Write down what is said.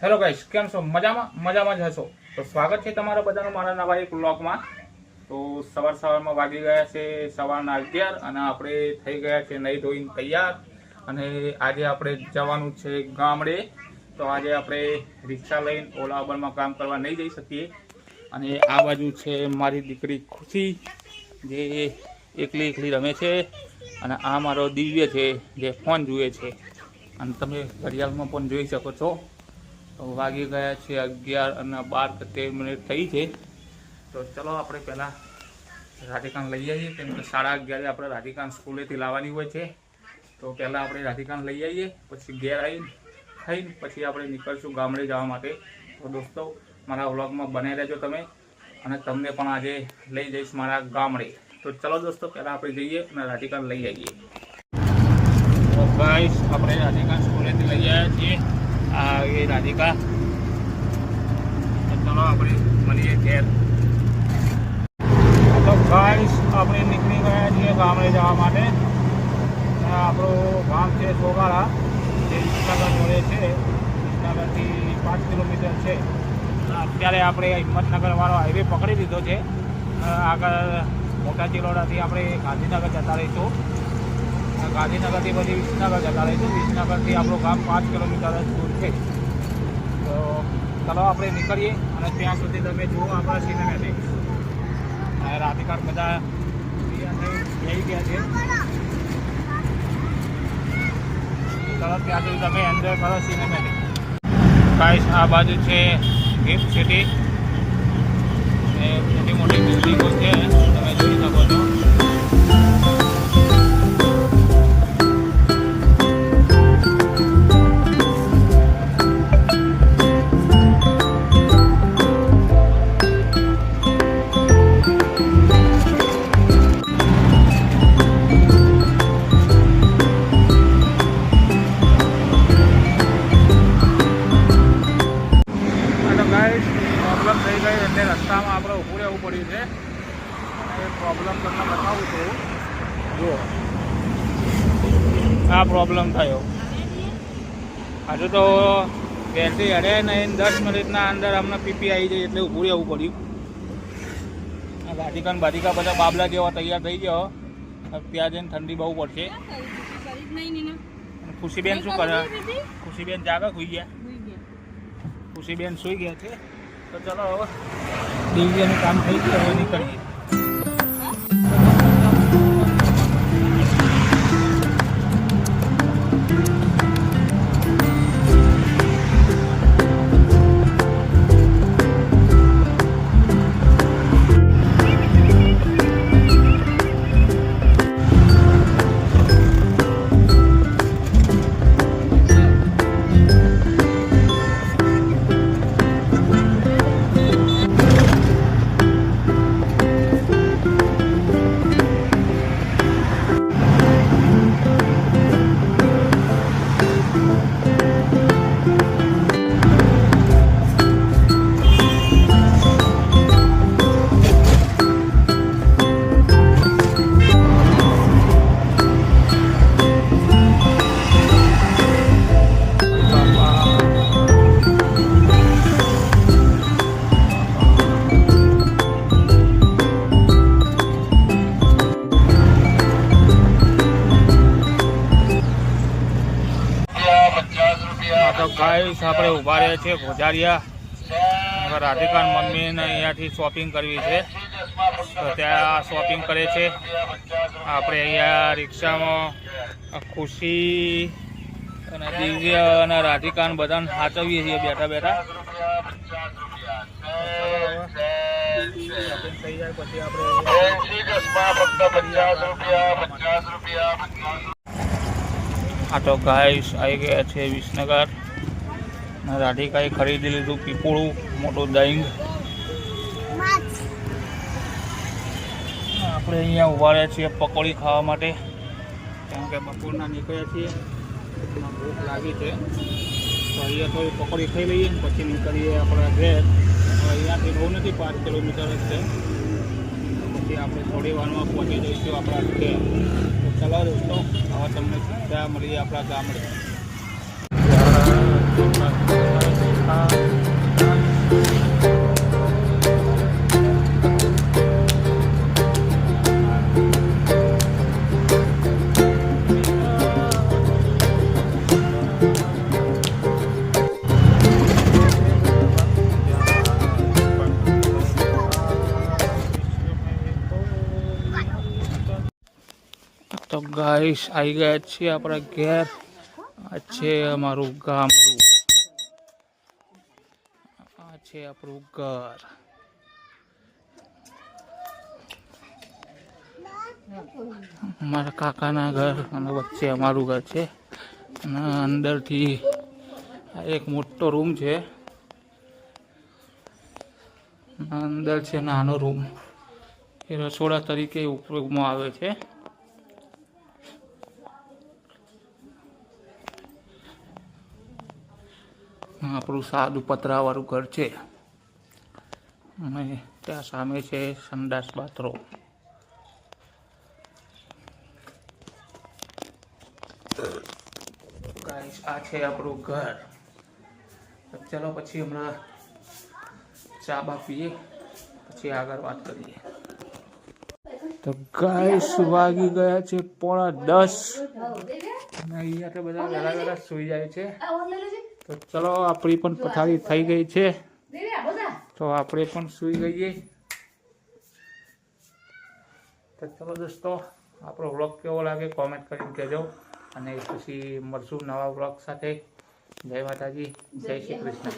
Hello guys, કેમ છો? મજામાં જ હશો. તો સ્વાગત છે તમારા બધાનું મારા નવા એક વ્લોગમાં. તો સવારમાં વાગી ગયા છે સવારના 11 અને આપણે થઈ ગયા છે નહીં ધોઈને તૈયાર. અને આજે આપણે જવાનું છે ગામડે. તો આજે આપણે રિક્ષા લઈને ઓલા ઉબરમાં કામ કરવા નહીં જઈ શકીએ. અને આ બાજુ છે મારી દીકરી ખુશી, જે એકલી રમે છે. અને આ મારો દિવ્ય છે, જે ફોન જુએ છે. અને તમે ઘડિયાળમાં પણ જોઈ શકો છો. તો વાગી ગયા છે 11 અને 12 થઈ છે. તો ચલો આપણે પહેલાં રાધિકાને લઈ આવીએ, કેમ કે 11:30 આપણે રાધિકાને સ્કૂલેથી લાવવાની હોય છે. તો પહેલાં આપણે રાધિકાને લઈ આવીએ, પછી ઘેર આવીને ખાઈને પછી આપણે નીકળશું ગામડે જવા માટે. તો દોસ્તો, મારા વ્લોગમાં બને રહેજો તમે, અને તમને પણ આજે લઈ જઈશ મારા ગામડે. તો ચલો દોસ્તો, પહેલાં આપણે જઈએ અને રાધિકાને લઈ આવીએ. તો ગાઈસ, આપણે રાધિકાને સ્કૂલેથી લઈ આવ્યા છીએ. આ એ રાધિકા. તો ચલો આપણે મળીએ ઘેર. તો ગાઈસ, આપણે નીકળી ગયા છીએ ગામડે જવા માટે. આપણું ગામ છે સોગાળા, જે વિસનગર જોડે છે. વિસનગરથી 5 કિલોમીટર છે. અત્યારે આપણે હિંમતનગરવાળો હાઈવે પકડી દીધો છે. આગળ મોટા ચિલોડાથી આપણે ગાંધીનગર જતા રહીશું. ગાંધીનગરથી પછી વિસનગર જતા રહીશું. વિસનગરથી આપણું ગામ 5 કિલોમીટર જ દૂર છે. તો ચલો આપણે નીકળીએ, અને ત્યાં સુધી તમે જુઓ આપણા સિનેમેટિક. રાધિકા બધા જઈ ગયા છે. ચલો ત્યાં સુધી તમે એન્જોય કરો સિનેમેટિક. ગાઈસ, આ બાજુ છે ગિફ્ટ સિટી. મોટી મોટી બિલ્ડિંગો છે, તમે જોઈ શકો છો. પ્રોબ્લેમ થઈ ગઈ એટલે રસ્તામાં આપણે ઊભું રહેવું પડ્યું છે. અને એ પ્રોબ્લેમ તમને બતાવું છું. જુઓ, આ પ્રોબ્લેમ થયો. હજુ તો ઘેરથી અડે નહીં, 10 મિનિટના અંદર અમને પીપી આવી જાય એટલે ઊભું રહેવું પડ્યું. બાધિકા બધા બાબલા જેવા તૈયાર થઈ ગયો. ત્યાં જઈને ઠંડી બહુ પડશે. ખુશીબેન શું કરે? ખુશીબેન જાગા સુઈ ગયા. ખુશીબેન સુઈ ગયા છે. તો ચલો હવે દિવ્યાનું કામ થઈ ગયું, હવે નીકળીએ. તો ગાઈસ, આપણે ઊભા રહ્યા છીએ ભોજારિયા. રાધિકા મમ્મીને અહીંયાથી શોપિંગ કરવી છે, તો ત્યાં શોપિંગ કરે છે. આપણે અહીંયા રિક્ષામાં ખુશી અને દિવ્ય અને રાધિકાને બધાને સાચવીએ છીએ બેઠા બેઠા. થઈ જાય પછી આપણે. આ તો ગાઈસ આવી ગયા છે વિસનગર. રાધિકાએ ખરીદી લીધું પીપળું મોટું દહીં. આપણે અહીંયા ઉભા રહ્યા છીએ પકોડી ખાવા માટે, કેમ કે બપોરના નીકળ્યા છીએ. ભૂખ લાગી છે, તો અહીંયા થોડી પકોડી ખાઈ લઈએ, પછી નીકળીએ આપણા ઘેર. અહીંયાથી બહુ નથી, 5 કિલોમીટર જ છે. પછી આપણે થોડી વારમાં પહોંચી જઈશું આપણા ઘેર. તો ચલો દોસ્તો, હવે તમને ત્યાં મળીએ આપણા ગામડે. તો ગાઈસ આવી ગયા છીએ આપણા ઘેર. આ છે અમારું ગામડું, આ છે આપણું ઘર. મારા કાકાના ઘર અને વચ્ચે અમારું ઘર છે. અને અંદરથી આ એક મોટો રૂમ છે. અંદર છે નાનો રૂમ, એ રસોડા તરીકે ઉપયોગમાં આવે છે. આપણું સાદું પતરાવાળું ઘર છે અને ત્યાં સામે છે સંડાસ બાથરૂમ. ગાઈસ આ છે આપણું ઘર. ચલો પછી હમણાં ચા બા પીએ, પછી આગળ વાત કરીએ. તો ગાઈસ વાગી ગયા છે 9:30 અને અહીંયા તો બધા વહેલા વહેલા સુઈ જાય છે. તો ચલો આપણી પણ પથારી થઈ ગઈ છે, તો આપણે પણ સૂઈ ગઈએ. તો ચલો દોસ્તો, આપણો વ્લોગ કેવો લાગે કોમેન્ટ કરીને કહેજો, અને પછી મળશું નવા વ્લોગ સાથે. જય માતાજી, જય શ્રી કૃષ્ણ.